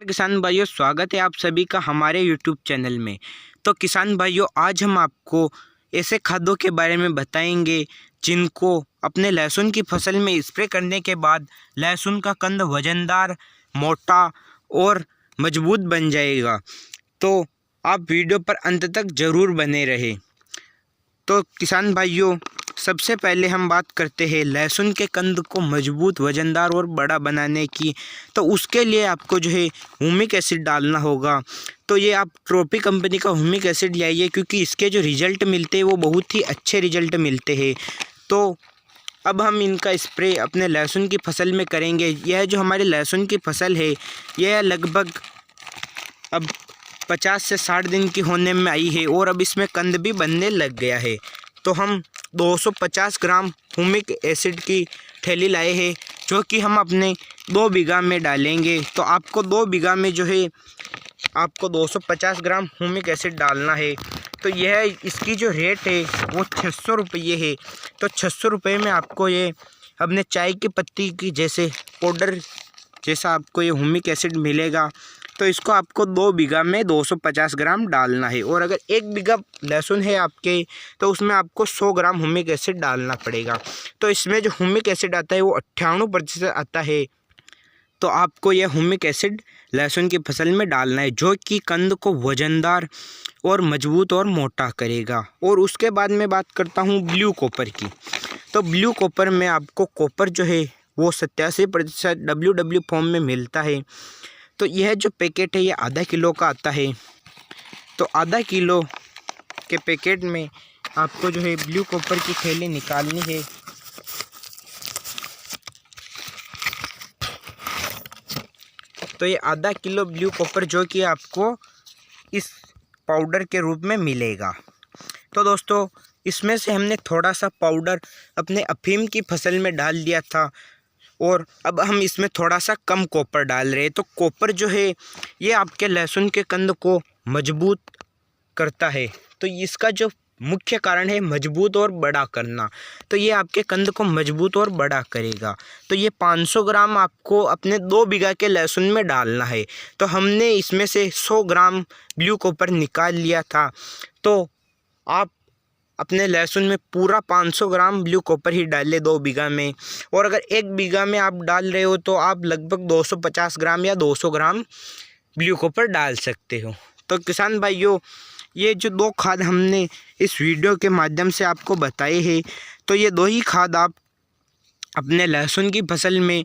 किसान भाइयों, स्वागत है आप सभी का हमारे YouTube चैनल में। तो किसान भाइयों, आज हम आपको ऐसे खादों के बारे में बताएंगे जिनको अपने लहसुन की फसल में स्प्रे करने के बाद लहसुन का कंद वजनदार, मोटा और मजबूत बन जाएगा। तो आप वीडियो पर अंत तक ज़रूर बने रहें। तो किसान भाइयों, सबसे पहले हम बात करते हैं लहसुन के कंद को मजबूत, वजनदार और बड़ा बनाने की। तो उसके लिए आपको जो है ह्यूमिक एसिड डालना होगा। तो ये आप ट्रॉफी कंपनी का ह्यूमिक एसिड लाइए, क्योंकि इसके जो रिजल्ट मिलते हैं वो बहुत ही अच्छे रिजल्ट मिलते हैं। तो अब हम इनका स्प्रे अपने लहसुन की फसल में करेंगे। यह जो हमारी लहसुन की फसल है, यह लगभग अब 50 से 60 दिन की होने में आई है और अब इसमें कंद भी बनने लग गया है। तो हम 250 ग्राम ह्यूमिक एसिड की थैली लाए हैं, जो कि हम अपने 2 बीघा में डालेंगे। तो आपको 2 बीघा में जो है आपको 250 ग्राम ह्यूमिक एसिड डालना है। तो यह इसकी जो रेट है वो 600 रुपये है। तो 600 रुपये में आपको ये अपने चाय की पत्ती की जैसे पाउडर जैसा आपको ये ह्यूमिक एसिड मिलेगा। तो इसको आपको 2 बीघा में 250 ग्राम डालना है। और अगर 1 बीघा लहसुन है आपके, तो उसमें आपको 100 ग्राम ह्यूमिक एसिड डालना पड़ेगा। तो इसमें जो ह्यूमिक एसिड आता है वो 98% आता है। तो आपको यह ह्यूमिक एसिड लहसुन की फसल में डालना है, जो कि कंद को वजनदार और मजबूत और मोटा करेगा। और उसके बाद मैं बात करता हूँ ब्लू कॉपर की। तो ब्लू कॉपर में आपको कॉपर जो है वो 87% WW फॉर्म में मिलता है। तो यह जो पैकेट है ये आधा किलो का आता है। तो आधा किलो के पैकेट में आपको जो है ब्लू कॉपर की थैली निकालनी है। तो ये आधा किलो ब्लू कॉपर जो कि आपको इस पाउडर के रूप में मिलेगा। तो दोस्तों, इसमें से हमने थोड़ा सा पाउडर अपने अफीम की फसल में डाल दिया था और अब हम इसमें थोड़ा सा कम कॉपर डाल रहे हैं। तो कॉपर जो है ये आपके लहसुन के कंद को मजबूत करता है। तो इसका जो मुख्य कारण है मजबूत और बड़ा करना। तो ये आपके कंद को मजबूत और बड़ा करेगा। तो ये 500 ग्राम आपको अपने 2 बीघा के लहसुन में डालना है। तो हमने इसमें से 100 ग्राम ब्लू कॉपर निकाल लिया था। तो आप अपने लहसुन में पूरा 500 ग्राम ब्लू कॉपर ही डालें 2 बीघा में। और अगर 1 बीघा में आप डाल रहे हो तो आप लगभग 250 ग्राम या 200 ग्राम ब्लू कॉपर डाल सकते हो। तो किसान भाइयों, ये जो 2 खाद हमने इस वीडियो के माध्यम से आपको बताए हैं, तो ये 2 ही खाद आप अपने लहसुन की फसल में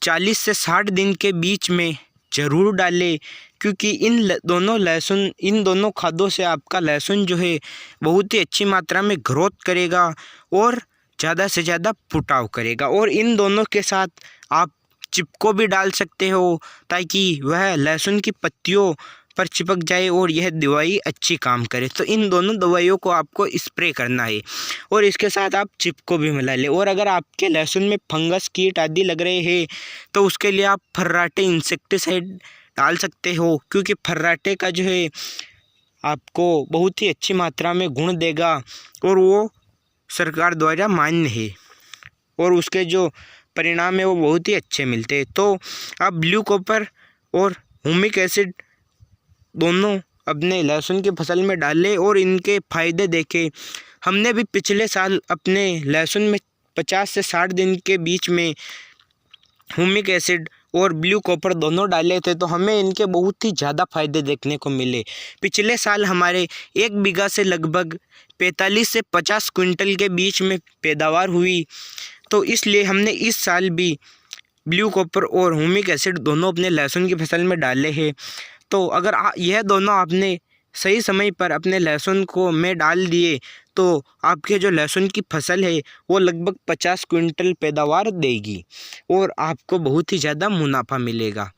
40 से 60 दिन के बीच में ज़रूर डालें, क्योंकि इन दोनों खादों से आपका लहसुन जो है बहुत ही अच्छी मात्रा में ग्रोथ करेगा और ज़्यादा से ज़्यादा फुटाव करेगा। और इन दोनों के साथ आप चिपको भी डाल सकते हो, ताकि वह लहसुन की पत्तियों पर चिपक जाए और यह दवाई अच्छी काम करे। तो इन दोनों दवाइयों को आपको स्प्रे करना है और इसके साथ आप चिपको भी मिला लें। और अगर आपके लहसुन में फंगस, कीट आदि लग रहे हैं तो उसके लिए आप फर्राटे इंसेक्टिसाइड डाल सकते हो, क्योंकि फर्राटे का जो है आपको बहुत ही अच्छी मात्रा में गुण देगा और वो सरकार द्वारा मान्य है और उसके जो परिणाम है वो बहुत ही अच्छे मिलते हैं। तो आप ब्लू कॉपर और ह्यूमिक एसिड दोनों अपने लहसुन की फसल में डालें और इनके फ़ायदे देखें। हमने भी पिछले साल अपने लहसुन में 50 से 60 दिन के बीच में ह्यूमिक एसिड और ब्लू कॉपर दोनों डाले थे, तो हमें इनके बहुत ही ज़्यादा फ़ायदे देखने को मिले। पिछले साल हमारे 1 बीघा से लगभग 45 से 50 क्विंटल के बीच में पैदावार हुई। तो इसलिए हमने इस साल भी ब्लू कॉपर और ह्यूमिक एसिड दोनों अपने लहसुन की फसल में डाले हैं। तो अगर यह दोनों आपने सही समय पर अपने लहसुन को में डाल दिए तो आपके जो लहसुन की फसल है वो लगभग 50 क्विंटल पैदावार देगी और आपको बहुत ही ज़्यादा मुनाफा मिलेगा।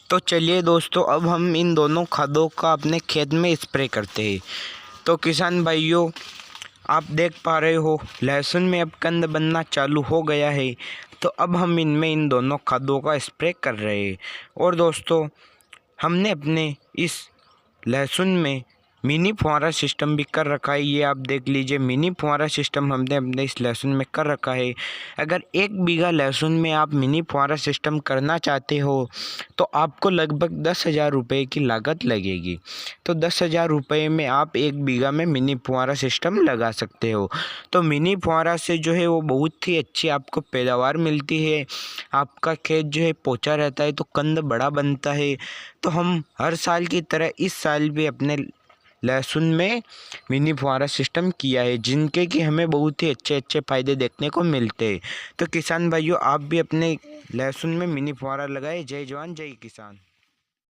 तो चलिए दोस्तों, अब हम इन दोनों खादों का अपने खेत में स्प्रे करते हैं। तो किसान भाइयों, आप देख पा रहे हो लहसुन में अब कंद बनना चालू हो गया है। तो अब हम इनमें इन दोनों खादों का स्प्रे कर रहे हैं। और दोस्तों, हमने अपने इस लहसुन में मिनी फुहारा सिस्टम भी कर रखा है। ये आप देख लीजिए, मिनी फुहारा सिस्टम हमने अपने इस लहसुन में कर रखा है। अगर 1 बीघा लहसुन में आप मिनी फुहारा सिस्टम करना चाहते हो तो आपको लगभग 10,000 रुपये की लागत लगेगी। तो 10,000 रुपये में आप 1 बीघा में मिनी फुहारा सिस्टम लगा सकते हो। तो मिनी फुहारा से जो है वो बहुत ही अच्छी आपको पैदावार मिलती है। आपका खेत जो है पोचा रहता है तो कंद बड़ा बनता है। तो हम हर साल की तरह इस साल भी अपने लहसुन में मिनी फुहारा सिस्टम किया है, जिनके कि हमें बहुत ही अच्छे अच्छे फ़ायदे देखने को मिलते हैं। तो किसान भाइयों, आप भी अपने लहसुन में मिनी फुहारा लगाए। जय जवान जय किसान।